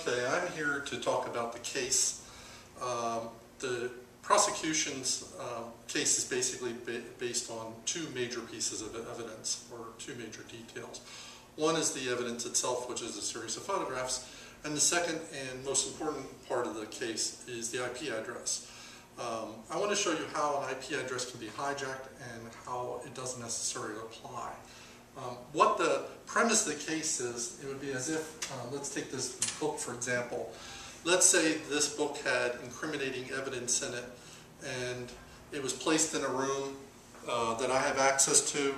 Okay, I'm here to talk about the case. The prosecution's case is basically based on two major pieces of evidence, or two major details. One is the evidence itself, which is a series of photographs, and the second and most important part of the case is the IP address. I want to show you how an IP address can be hijacked and how it doesn't necessarily apply. What the premise of the case is, it would be as if, let's take this book for example. Let's say this book had incriminating evidence in it and it was placed in a room that I have access to.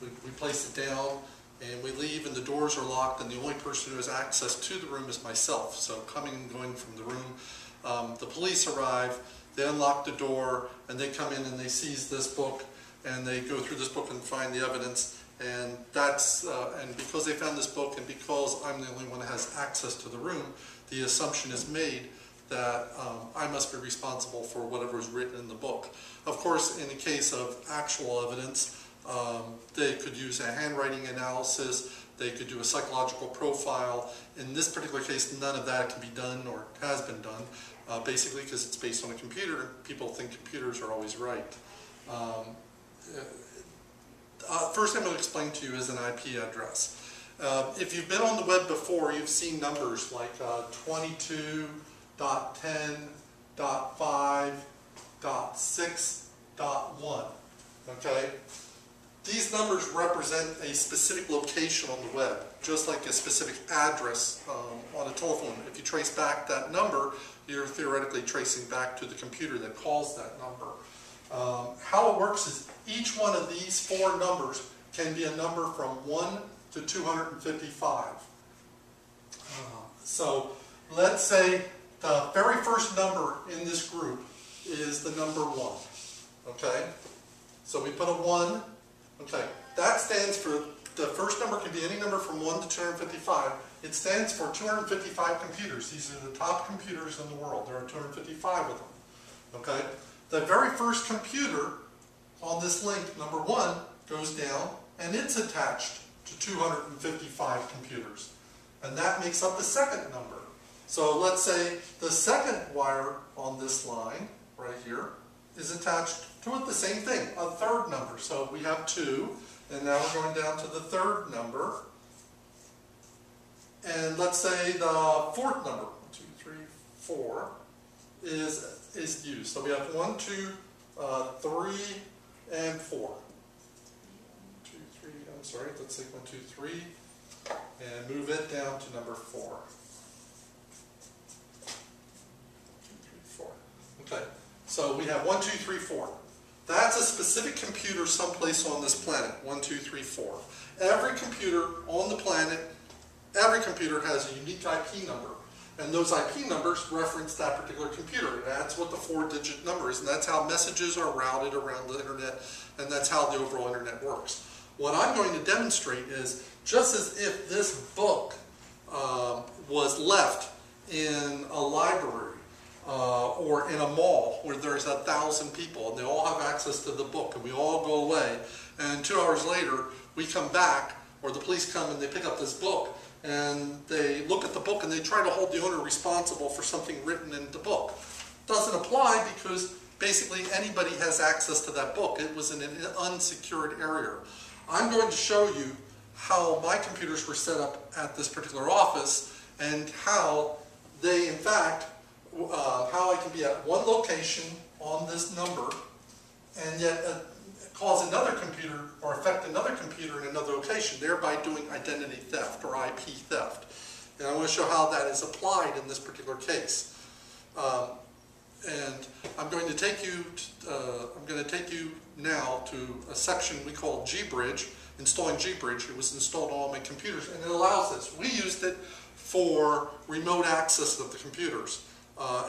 We place it down and we leave and the doors are locked and the only person who has access to the room is myself. So coming and going from the room, the police arrive, they unlock the door and they come in and they seize this book and they go through this book and find the evidence. And that's and because they found this book and because I'm the only one that has access to the room, the assumption is made that I must be responsible for whatever is written in the book. Of course, in the case of actual evidence, they could use a handwriting analysis, they could do a psychological profile. In this particular case, none of that can be done or has been done, basically because it's based on a computer. People think computers are always right. First thing I'm going to explain to you is an IP address. If you've been on the web before, you've seen numbers like 22.10.5.6.1. Okay? These numbers represent a specific location on the web, just like a specific address on a telephone. If you trace back that number, you're theoretically tracing back to the computer that calls that number. How it works is each one of these four numbers can be a number from 1 to 255. So let's say the very first number in this group is the number 1. Okay? So we put a 1. Okay, that stands for, the first number can be any number from 1 to 255. It stands for 255 computers. These are the top computers in the world. There are 255 of them. Okay? The very first computer on this link, number 1, goes down and it's attached to 255 computers. And that makes up the second number. So let's say the second wire on this line, right here, is attached to it, the same thing, a third number. So we have 2, and now we're going down to the third number. And let's say the fourth number, 1, 2, 3, 4, is used. So we have 1, 2, 3, and 4. 1, 2, 3, I'm sorry, let's say 1, 2, 3, and move it down to number 4. 1, 2, 3, 4. Okay, so we have 1, 2, 3, 4. That's a specific computer someplace on this planet, 1, 2, 3, 4. Every computer on the planet, every computer has a unique IP number. And those IP numbers reference that particular computer. That's what the 4-digit number is, and that's how messages are routed around the internet, and that's how the overall internet works. What I'm going to demonstrate is, just as if this book was left in a library or in a mall where there's 1,000 people, and they all have access to the book, and we all go away, and 2 hours later we come back, or the police come and they pick up this book, and they look at the book and they try to hold the owner responsible for something written in the book. Doesn't apply because basically anybody has access to that book. It was in an unsecured area. I'm going to show you how my computers were set up at this particular office and how they, in fact, how I can be at one location on this number and yet cause another computer or affect another computer in another location, thereby doing identity theft or IP theft. And I want to show how that is applied in this particular case. And I'm going to take you now to a section we call Gbridge, installing Gbridge. It was installed on all my computers, and it allows this. We used it for remote access of the computers.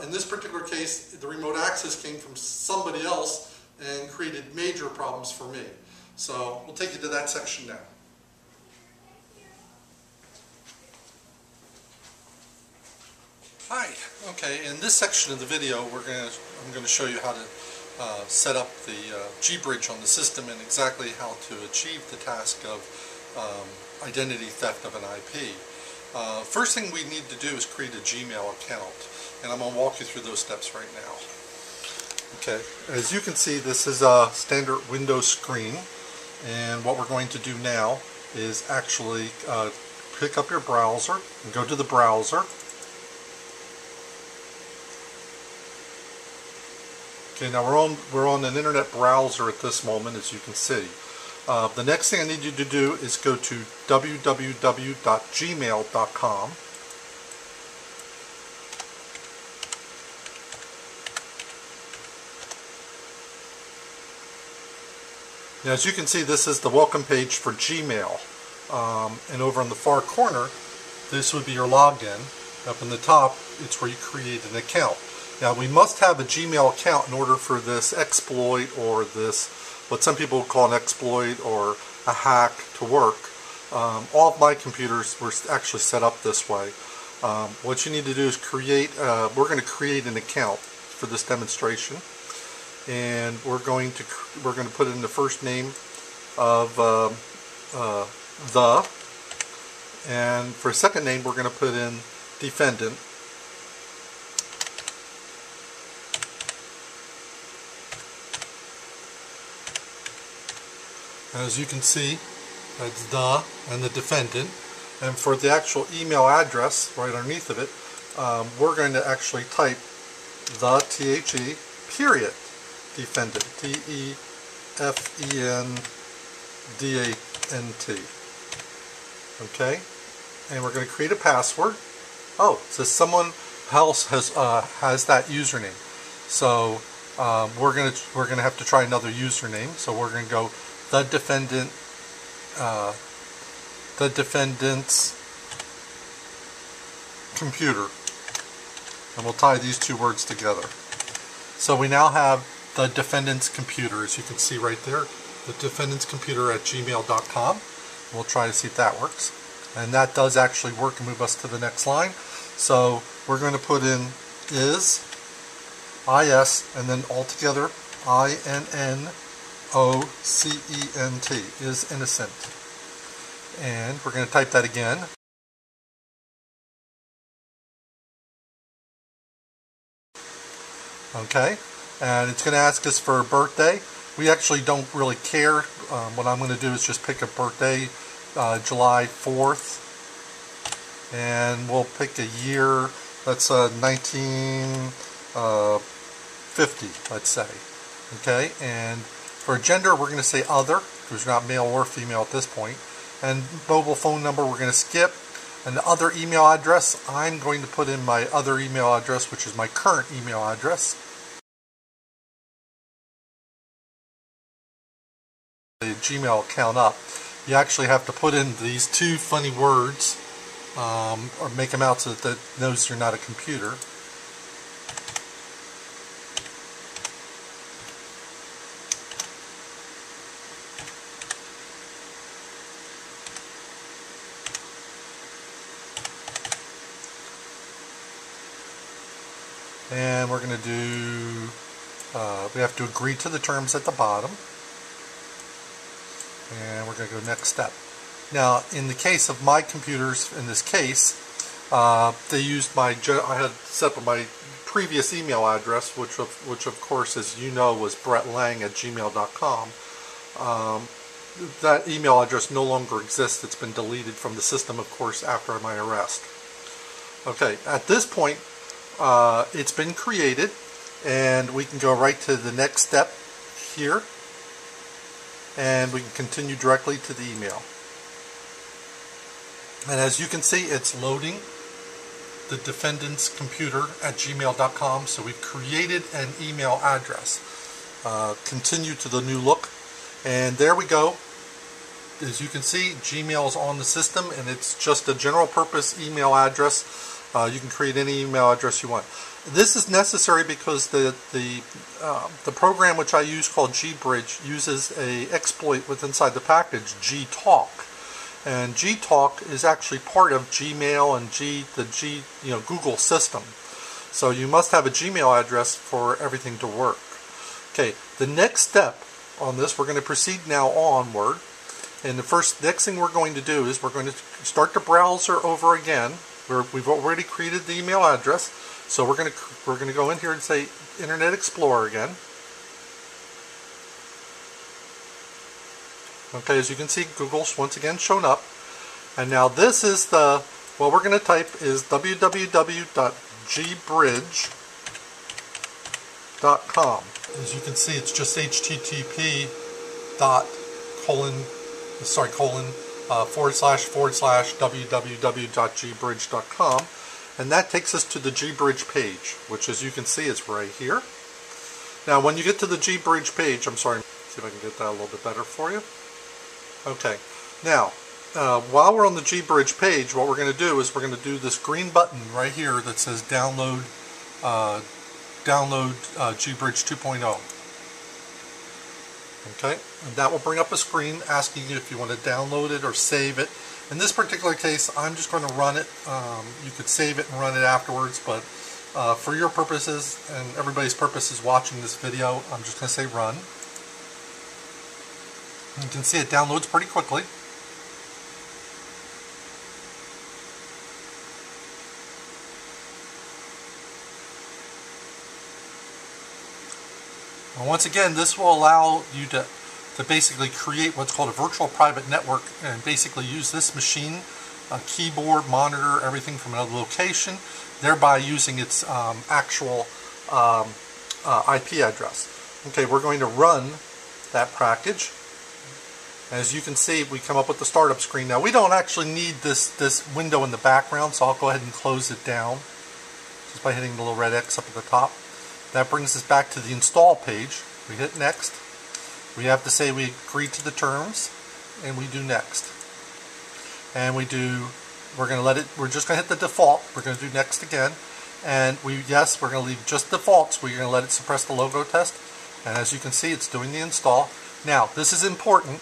In this particular case, the remote access came from somebody else and created major problems for me. So we'll take you to that section now. Hi. Okay, in this section of the video, I'm going to show you how to set up the Gbridge on the system and exactly how to achieve the task of identity theft of an IP. First thing we need to do is create a Gmail account, and I'm going to walk you through those steps right now. Okay, as you can see, this is a standard Windows screen, and what we're going to do now is actually pick up your browser and go to the browser. Okay, now we're on an internet browser at this moment, as you can see. The next thing I need you to do is go to www.gmail.com. Now, as you can see, this is the welcome page for Gmail. And over in the far corner, this would be your login. Up in the top, it's where you create an account. Now, we must have a Gmail account in order for this exploit, or this, what some people call an exploit or a hack, to work. All of my computers were actually set up this way. What you need to do is create, we're going to create an account for this demonstration. And we're going to put in the first name of and for a second name we're going to put in defendant. As you can see, that's the and the defendant. And for the actual email address right underneath of it, we're going to actually type the THE period defendant, DEFENDANT. Okay, and we're going to create a password. Oh, it says someone else has that username. So we're gonna have to try another username. So we're going to go the defendant's computer, and we'll tie these two words together. So we now have the defendant's computer, as you can see right there, the defendant's computer at gmail.com. We'll try to see if that works, and that does actually work and move us to the next line. So we're going to put in is and then altogether INNOCENT, is innocent, and we're going to type that again. Okay, and it's going to ask us for a birthday. We actually don't really care. What I'm going to do is just pick a birthday, July 4th, and we'll pick a year. That's 1950, let's say. Okay, and for gender, we're going to say other, because we're not male or female at this point. And mobile phone number, we're going to skip. And the other email address, I'm going to put in my other email address, which is my current email address. The Gmail account up, you actually have to put in these two funny words, or make them out so that it knows you're not a computer. And we're going to do, we have to agree to the terms at the bottom. And we're going to go next step. Now, in the case of my computers, in this case, they used I had set up my previous email address, which of course, as you know, was bretlang@gmail.com. That email address no longer exists. It's been deleted from the system, of course, after my arrest. Okay, at this point, it's been created, and we can go right to the next step here, and we can continue directly to the email. And as you can see, it's loading the defendant's computer at gmail.com. So we've created an email address. Continue to the new look, and there we go. As you can see, Gmail is on the system, and it's just a general purpose email address. You can create any email address you want. This is necessary because the program which I use, called GBridge, uses a exploit with inside the package, gtalk, and gtalk is actually part of Gmail and Google system. So you must have a Gmail address for everything to work. Okay, the next step on this, we're going to proceed now onward, And the next thing we're going to do is we're going to start the browser over again. We've already created the email address, so we're going to go in here and say Internet Explorer again. Okay, as you can see, Google's once again shown up. And now this is what we're going to type is www.gbridge.com. As you can see, it's just http://www.gbridge.com, and that takes us to the gbridge page, which, as you can see, is right here. Now when you get to the gbridge page, I'm sorry, see if I can get that a little bit better for you. Okay, now while we're on the gbridge page, what we're going to do is we're going to do this green button right here that says download gbridge 2.0. Okay, and that will bring up a screen asking you if you want to download it or save it. In this particular case, I'm just going to run it. You could save it and run it afterwards, but for your purposes and everybody's purposes watching this video, I'm just going to say run. You can see it downloads pretty quickly. And once again, this will allow you to basically create what's called a virtual private network and basically use this machine, a keyboard, monitor, everything from another location, thereby using its actual IP address. Okay, we're going to run that package. As you can see, we come up with the startup screen. Now, we don't actually need this window in the background, so I'll go ahead and close it down just by hitting the little red X up at the top. That brings us back to the install page. We hit next. We have to say we agree to the terms, and we do next. And we're going to let it, we're just going to hit the default. We're going to do next again. And we're going to leave just defaults. We're going to let it suppress the logo test. And as you can see, it's doing the install. Now, this is important.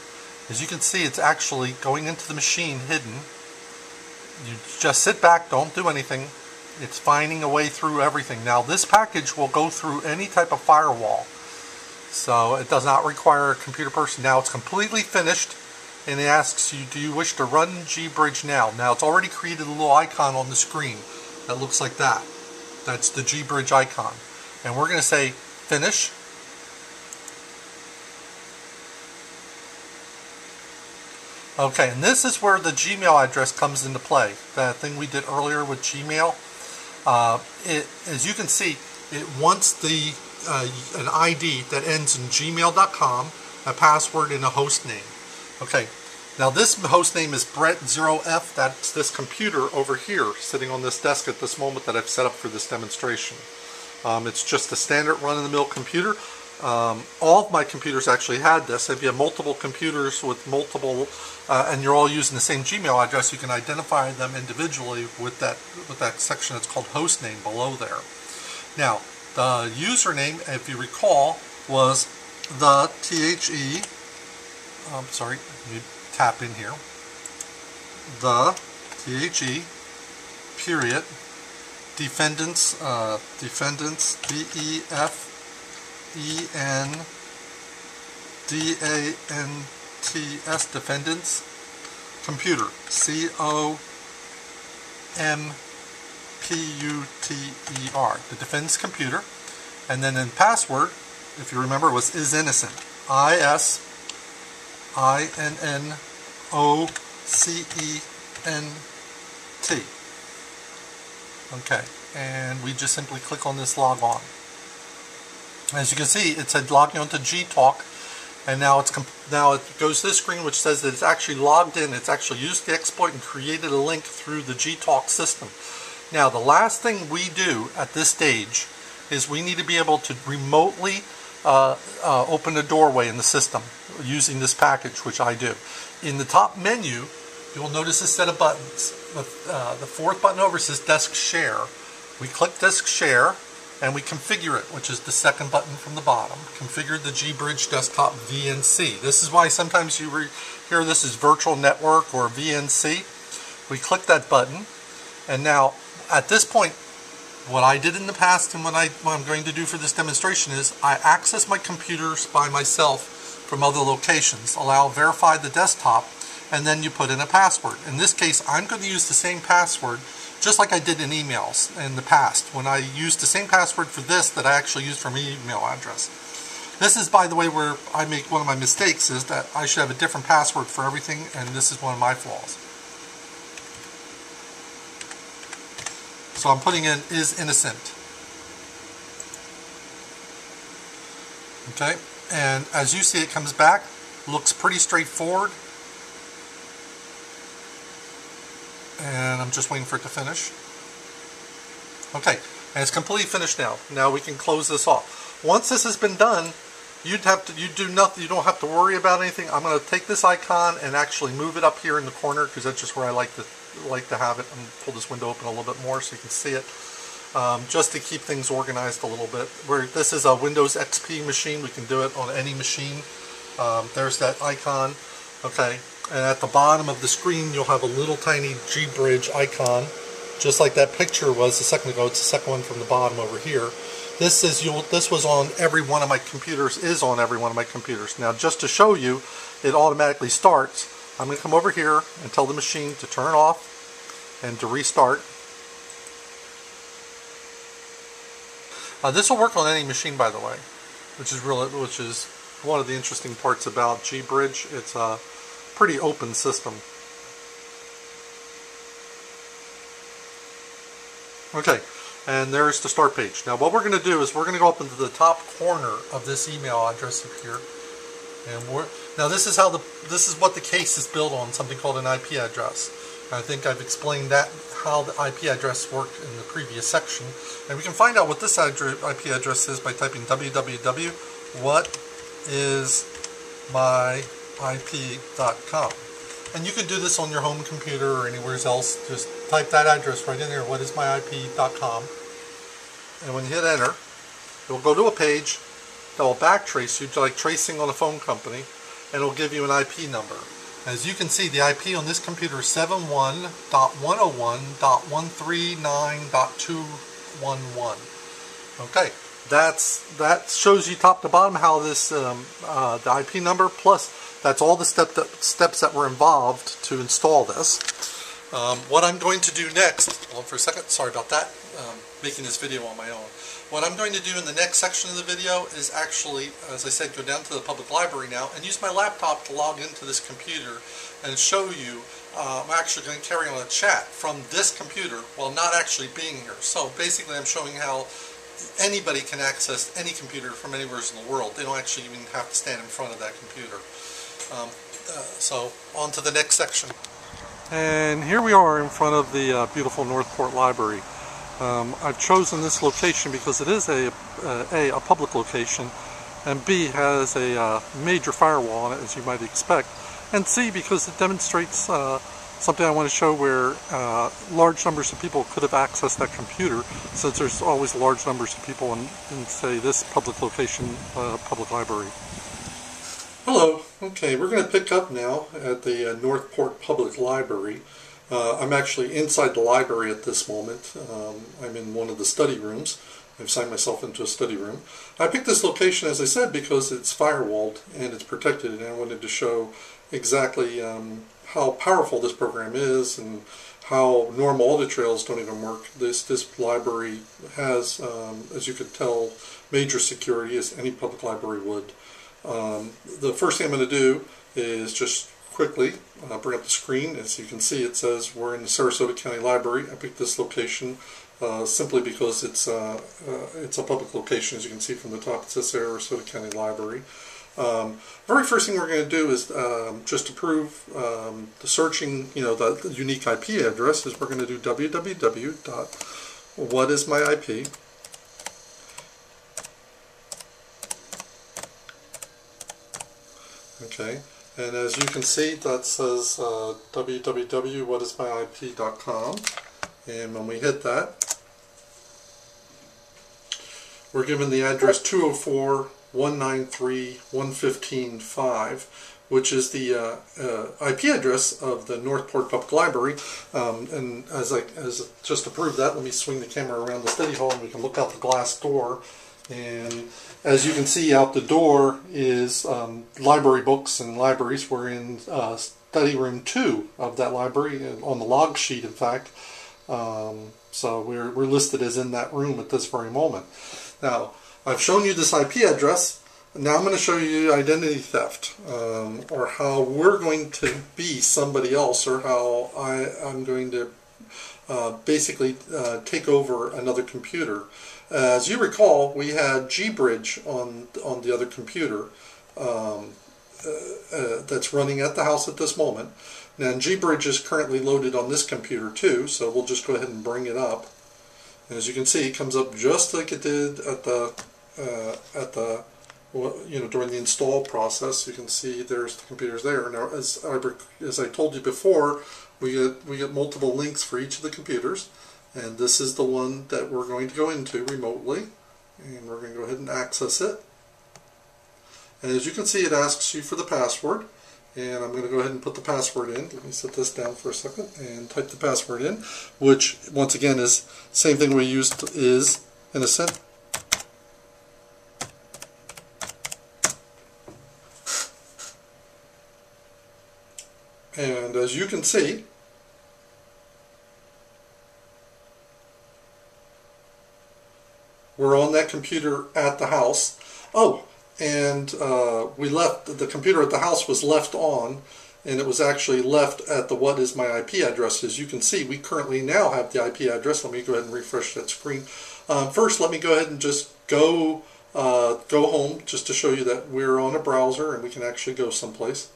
As you can see, it's actually going into the machine hidden. You just sit back, don't do anything. It's finding a way through everything. Now, this package will go through any type of firewall, so it does not require a computer person. Now, it's completely finished, and it asks you, do you wish to run gbridge now? Now, it's already created a little icon on the screen that looks like that. That's the gbridge icon. And we're going to say finish. Okay, and this is where the Gmail address comes into play. That thing we did earlier with Gmail. As you can see, it wants an ID that ends in gmail.com, a password, and a host name. Okay, now this host name is Bret0f. That's this computer over here sitting on this desk at this moment that I've set up for this demonstration. It's just a standard run-of-the-mill computer. All of my computers actually had this. If you have multiple computers with multiple, and you're all using the same Gmail address, you can identify them individually with that section that's called host name below there. Now, the username, if you recall, was the THE. Sorry, let me tap in here. The THE period defendants DEFENDANTS defendants computer COMPUTER, the defendant's computer, and then in password, if you remember, was is innocent, ISINNOCENT. Okay, and we just simply click on this log on. As you can see, it said logging onto GTalk, and now it goes to this screen which says that it's actually logged in. It's actually used the exploit and created a link through the GTalk system. Now, the last thing we do at this stage is we need to be able to remotely open a doorway in the system using this package, which I do. In the top menu, you'll notice a set of buttons. The fourth button over says Desk Share. We click Desk Share, and we configure it, which is the second button from the bottom. Configure the gbridge desktop VNC. This is why sometimes you hear this as virtual network or VNC. We click that button, and now at this point, what I did in the past and what I'm going to do for this demonstration is I access my computers by myself from other locations. Allow verify the desktop, and then you put in a password. In this case, I'm going to use the same password just like I did in emails in the past, when I used the same password for this that I actually used for my email address. This is, by the way, where I make one of my mistakes, is that I should have a different password for everything, and this is one of my flaws. So I'm putting in is innocent. Okay, and as you see, it comes back, looks pretty straightforward. And I'm just waiting for it to finish. Okay, and it's completely finished now. Now we can close this off. Once this has been done, you do nothing. You don't have to worry about anything. I'm going to take this icon and actually move it up here in the corner, because that's just where I like to have it. I'm going to pull this window open a little bit more so you can see it, just to keep things organized a little bit. Where this is a Windows XP machine, we can do it on any machine. There's that icon. Okay. And at the bottom of the screen, you'll have a little tiny G-Bridge icon, just like that picture was a second ago. It's the second one from the bottom over here. This was on every one of my computers, is on every one of my computers. Now, just to show you, it automatically starts. I'm going to come over here and tell the machine to turn off and to restart. This will work on any machine, by the way, which is one of the interesting parts about G-Bridge. It's a pretty open system. Okay, and there's the start page. Now what we're going to do is we're going to go up into the top corner of this email address up here, and now this is what the case is built on, something called an IP address. I think I've explained that, how the IP address worked in the previous section, and we can find out what this IP address is by typing www.whatismyip.com. And you can do this on your home computer or anywhere else. Just type that address right in there, whatismyip.com. And when you hit enter, it will go to a page that will backtrace you, like tracing on a phone company, and it will give you an IP number. As you can see, the IP on this computer is 71.101.139.211. Okay, that shows you top to bottom how this the IP number, plus that's all the steps that were involved to install this. What I'm going to do next, hold on for a second, sorry about that, making this video on my own. What I'm going to do in the next section of the video is actually, as I said, go down to the public library now and use my laptop to log into this computer and show you. I'm actually going to carry on a chat from this computer while not actually being here. So basically I'm showing how anybody can access any computer from anywhere in the world. They don't actually even have to stand in front of that computer. So on to the next section. And here we are in front of the beautiful Northport Library. I've chosen this location because it is a public location, and B, has a major firewall on it, as you might expect, and C, because it demonstrates something I want to show where large numbers of people could have accessed that computer, since there's always large numbers of people in say, this public location, public library. Hello. Okay, we're going to pick up now at the Northport Public Library. I'm actually inside the library at this moment. I'm in one of the study rooms. I've signed myself into a study room. I picked this location, as I said, because it's firewalled and it's protected, and I wanted to show exactly how powerful this program is and how normal audit trails don't even work. This library has, as you could tell, major security, as any public library would. The first thing I'm going to do is just quickly bring up the screen. As you can see, it says we're in the Sarasota County Library. I picked this location simply because it's a public location. As you can see from the top, it says Sarasota County Library. Very first thing we're going to do is just to prove the searching, the unique IP address, is we're going to do www.whatismyip. Okay, and as you can see, that says www.whatismyip.com, and when we hit that, we're given the address 204.193.115.5, which is the IP address of the Northport Public Library. And just to prove that, let me swing the camera around the study hall and we can look out the glass door And as you can see out the door is library books and libraries. We're in study room 2 of that library, on the log sheet in fact. So we're listed as in that room at this very moment. Now, I've shown you this IP address. Now I'm going to show you identity theft, or how we're going to be somebody else, or how I'm going to basically take over another computer. As you recall, we had gbridge on the other computer that's running at the house at this moment. Now gbridge is currently loaded on this computer too, so we'll just go ahead and bring it up. And as you can see, it comes up just like it did at the during the install process. You can see there's the computers there. Now, as I told you before, we get multiple links for each of the computers, and this is the one that we're going to go into remotely, and we're going to go ahead and access it. And as you can see, it asks you for the password, and I'm going to go ahead and put the password in. Let me set this down for a second and type the password in, which once again is the same thing we used is in Asst. And as you can see, we're on that computer at the house. Oh, and we left, the computer at the house was left on, and it was actually left at the what is my IP address. As you can see, we currently now have the IP address. Let me go ahead and refresh that screen. First, let me go ahead and just go home, just to show you that we're on a browser and we can actually go someplace.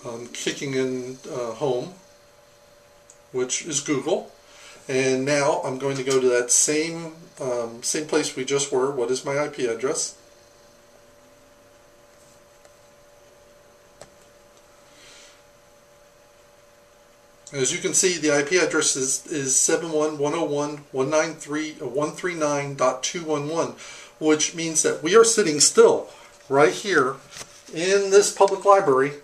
I'm kicking in home, which is Google, and now I'm going to go to that same place we just were. What is my IP address? As you can see, the IP address is 71.101.139.211, which means that we are sitting still right here in this public library.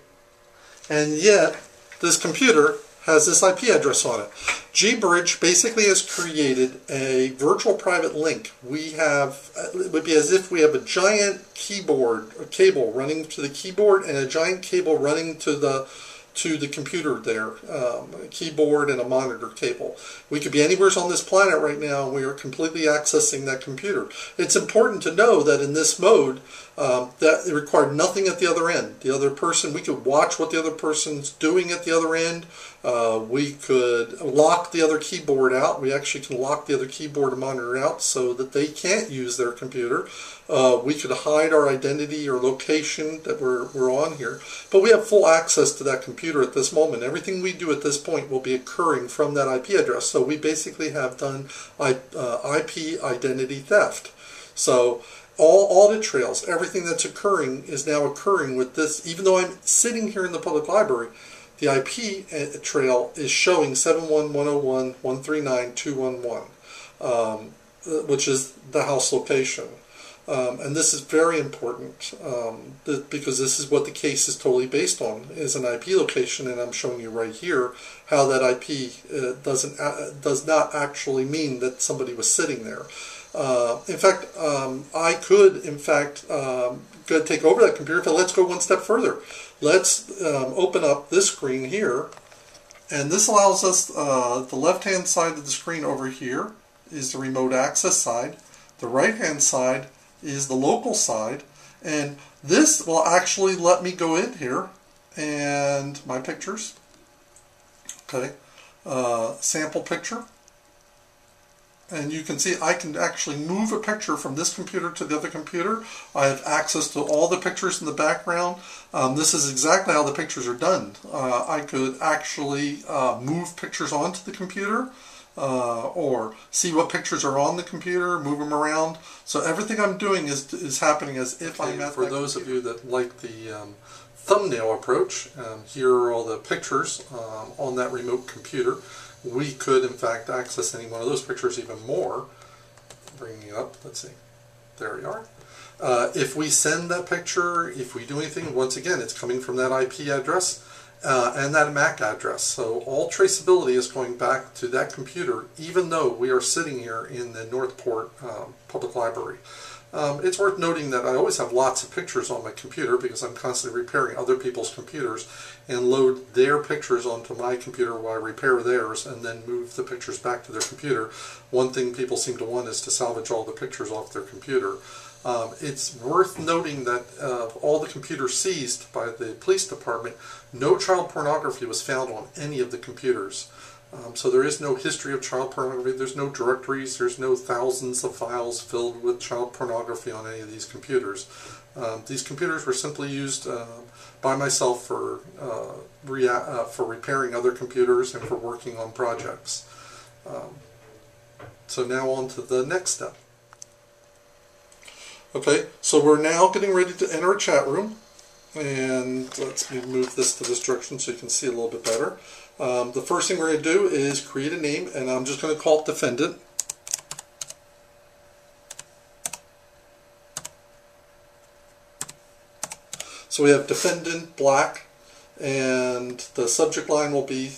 And yet, this computer has this IP address on it. gbridge basically has created a virtual private link. It would be as if we have a giant keyboard, a cable running to the keyboard, and a giant cable running to the computer there, a keyboard and a monitor cable. We could be anywhere on this planet right now, and we are completely accessing that computer. It's important to know that in this mode, that it required nothing at the other end. The other person, we could watch what the other person's doing at the other end. We could lock the other keyboard out. We actually can lock the other keyboard and monitor out so that they can't use their computer. We could hide our identity or location that we're on here. But we have full access to that computer at this moment. Everything we do at this point will be occurring from that IP address. So we basically have done IP identity theft. So all audit trails, everything that's occurring is now occurring with this. Even though I'm sitting here in the public library, the IP trail is showing 71.101.139.211, which is the house location. And this is very important because this is what the case is totally based on, is an IP location, and I'm showing you right here how that IP does not actually mean that somebody was sitting there. In fact, I could, in fact, go take over that computer. But let's go one step further. Let's open up this screen here, and this allows us the left-hand side of the screen over here is the remote access side. The right-hand side is the local side, and this will actually let me go in here and my pictures. Okay, sample picture. And you can see I can actually move a picture from this computer to the other computer. I have access to all the pictures in the background. This is exactly how the pictures are done. I could actually move pictures onto the computer or see what pictures are on the computer, move them around. So everything I'm doing is happening as if I'm at. For those of you that like the thumbnail approach, here are all the pictures on that remote computer. We could, in fact, access any one of those pictures even more. Bringing it up, let's see. There we are. If we send that picture, if we do anything, once again, it's coming from that IP address. and that MAC address. So all traceability is going back to that computer, even though we are sitting here in the Northport Public Library. It's worth noting that I always have lots of pictures on my computer because I'm constantly repairing other people's computers and load their pictures onto my computer while I repair theirs and then move the pictures back to their computer. One thing people seem to want is to salvage all the pictures off their computer. It's worth noting that all the computers seized by the police department, no child pornography was found on any of the computers. So there is no history of child pornography, there's no directories, there's no thousands of files filled with child pornography on any of these computers. These computers were simply used by myself for repairing other computers and for working on projects. So now on to the next step. Okay, so we're now getting ready to enter a chat room, and let's move this to this direction so you can see a little bit better. The first thing we're going to do is create a name, and I'm just going to call it Defendant. So we have Defendant Black, and the subject line will be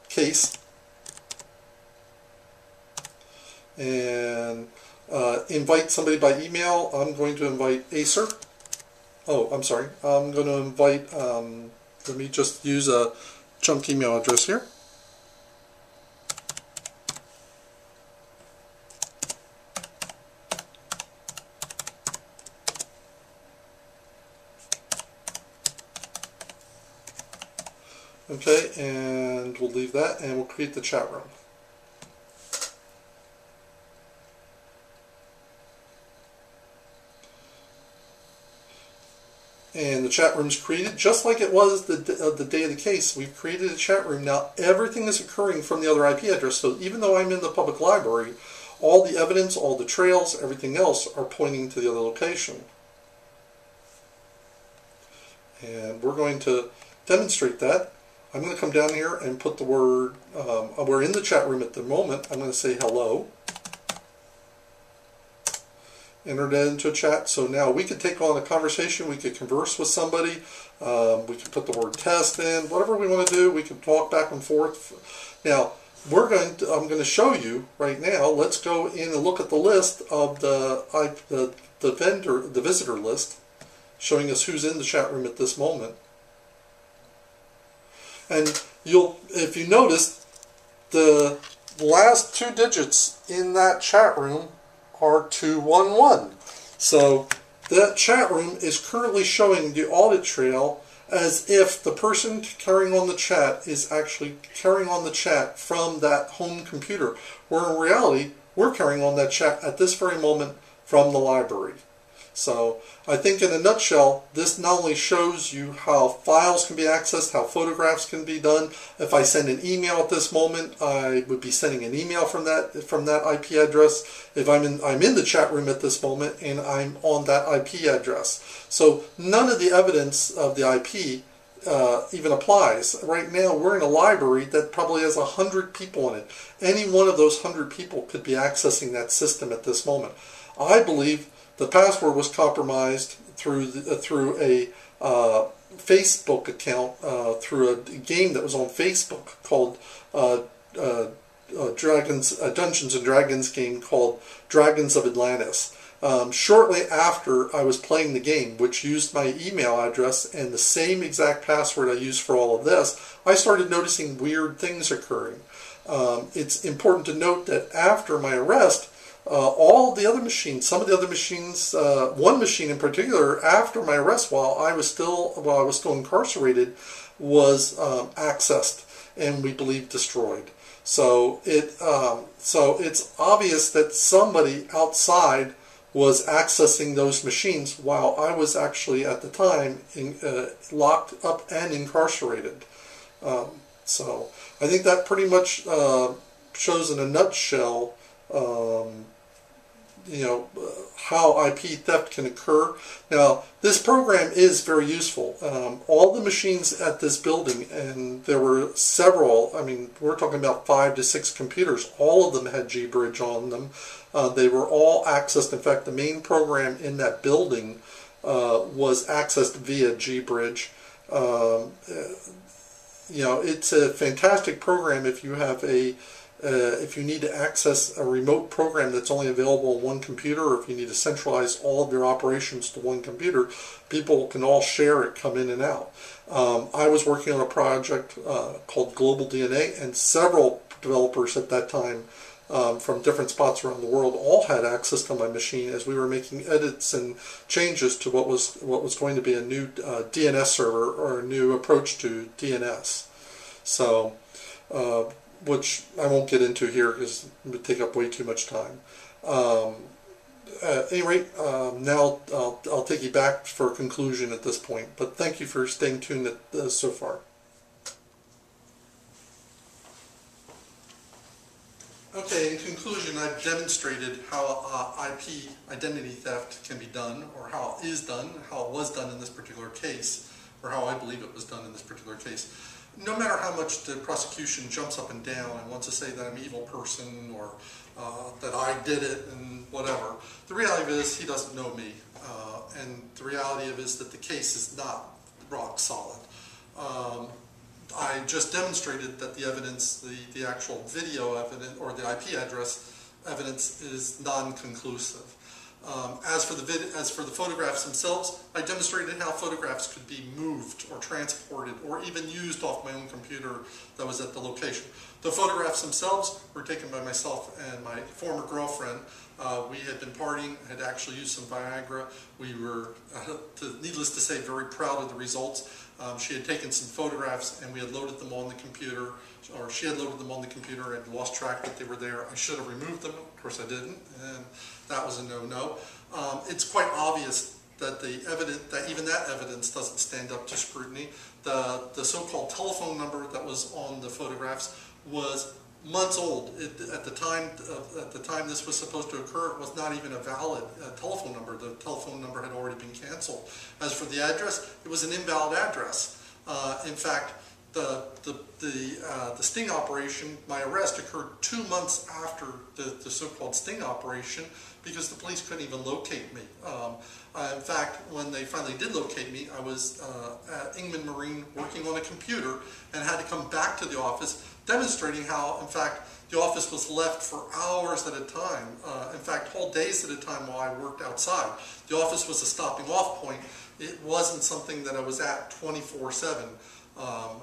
case. And invite somebody by email. I'm going to invite Acer. Oh, I'm sorry. I'm going to invite, let me just use a junk email address here. Okay, and we'll leave that and we'll create the chat room. And the chat room is created just like it was the day of the case. We've created a chat room. Now everything is occurring from the other IP address. So even though I'm in the public library, all the evidence, all the trails, everything else are pointing to the other location. And we're going to demonstrate that. I'm going to come down here and put the word, we're in the chat room at the moment. I'm going to say hello. Enter that into a chat. So now we could take on a conversation, we could converse with somebody, we could put the word test in, whatever we want to do, we can talk back and forth. Now, I'm going to show you right now, let's go in and look at the list of the visitor list, showing us who's in the chat room at this moment. And if you notice, the last two digits in that chat room are 211. So that chat room is currently showing the audit trail as if the person carrying on the chat is actually carrying on the chat from that home computer, where in reality we're carrying on that chat at this very moment from the library. So I think in a nutshell, this not only shows you how files can be accessed, how photographs can be done. If I send an email at this moment, I would be sending an email from that IP address. If I'm in the chat room at this moment and I'm on that IP address. So none of the evidence of the IP even applies. Right now we're in a library that probably has 100 people in it. Any one of those 100 people could be accessing that system at this moment. I believe the password was compromised through a Facebook account, through a game that was on Facebook called Dungeons and Dragons game called Dragons of Atlantis. Shortly after I was playing the game, which used my email address and the same exact password I used for all of this, I started noticing weird things occurring. It's important to note that after my arrest, all the other machines, some of the other machines, one machine in particular, after my arrest, while I was still incarcerated, was accessed and we believe destroyed. So it's obvious that somebody outside was accessing those machines while I was actually at the time locked up and incarcerated. So I think that pretty much shows in a nutshell how IP theft can occur. Now, this program is very useful. All the machines at this building, and there were several, I mean, we're talking about 5 to 6 computers, all of them had G-Bridge on them. They were all accessed. In fact, the main program in that building was accessed via G-Bridge. You know, it's a fantastic program if you have if you need to access a remote program that's only available on one computer, or if you need to centralize all of your operations to one computer, people can all share it, come in and out. I was working on a project called Global DNA, and several developers at that time from different spots around the world all had access to my machine as we were making edits and changes to what was going to be a new DNS server, or a new approach to DNS. So, which I won't get into here because it would take up way too much time. At any rate, now I'll take you back for a conclusion at this point, but thank you for staying tuned so far. Okay, in conclusion, I've demonstrated how IP identity theft can be done, or how it is done, how it was done in this particular case, or how I believe it was done in this particular case. No matter how much the prosecution jumps up and down and wants to say that I'm an evil person, or that I did it and whatever, the reality is he doesn't know me, and the reality of it is that the case is not rock solid. I just demonstrated that the evidence, the actual video evidence, or the IP address evidence, is non-conclusive. As for the photographs themselves, I demonstrated how photographs could be moved or transported or even used off my own computer that was at the location. The photographs themselves were taken by myself and my former girlfriend. We had been partying, had actually used some Viagra. We were, needless to say, very proud of the results. She had taken some photographs and we had loaded them on the computer, or she had loaded them on the computer and lost track that they were there. I should have removed them. Of course I didn't, and that was a no-no. It's quite obvious that even that evidence doesn't stand up to scrutiny. The so-called telephone number that was on the photographs was months old. At the time this was supposed to occur, it was not even a valid telephone number. The telephone number had already been canceled. As for the address, it was an invalid address. In fact, the sting operation, my arrest, occurred 2 months after the so-called sting operation, because the police couldn't even locate me. In fact, when they finally did locate me, I was at Ingman Marine working on a computer and had to come back to the office, demonstrating how, in fact, the office was left for hours at a time. In fact, whole days at a time while I worked outside. The office was a stopping off point. It wasn't something that I was at 24/7.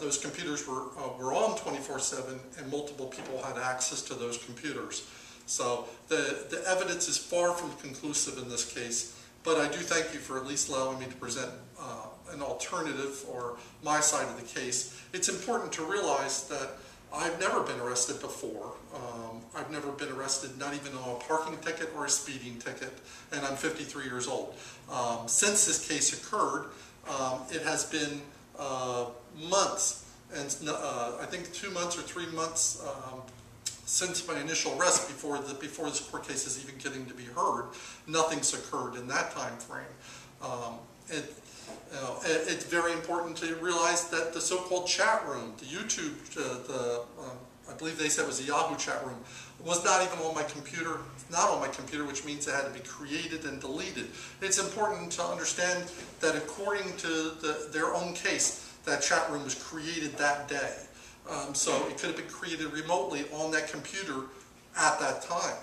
Those computers were on 24/7, and multiple people had access to those computers. So the evidence is far from conclusive in this case, but I do thank you for at least allowing me to present an alternative, or my side of the case. It's important to realize that I've never been arrested before. I've never been arrested, not even on a parking ticket or a speeding ticket, and I'm 53 years old. Since this case occurred, it has been months, and I think 2 months or 3 months since my initial arrest, before this court case is even getting to be heard. Nothing's occurred in that time frame. It's very important to realize that the so-called chat room, the YouTube, I believe they said it was a Yahoo chat room, was not even on my computer. It's not on my computer, which means it had to be created and deleted. It's important to understand that according to their own case, that chat room was created that day. So it could have been created remotely on that computer at that time.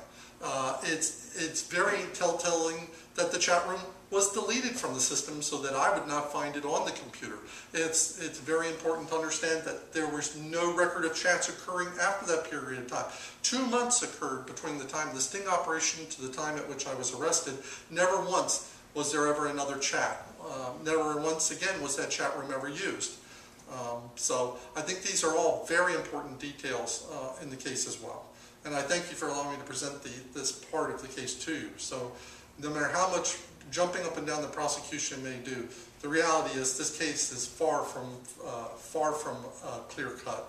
It's very telltale that the chat room was deleted from the system so that I would not find it on the computer. It's very important to understand that there was no record of chats occurring after that period of time. 2 months occurred between the time of the sting operation to the time at which I was arrested. Never once was there ever another chat. Never once again was that chat room ever used. So I think these are all very important details in the case as well. And I thank you for allowing me to present this part of the case to you. So no matter how much jumping up and down the prosecution may do, the reality is this case is far from clear-cut.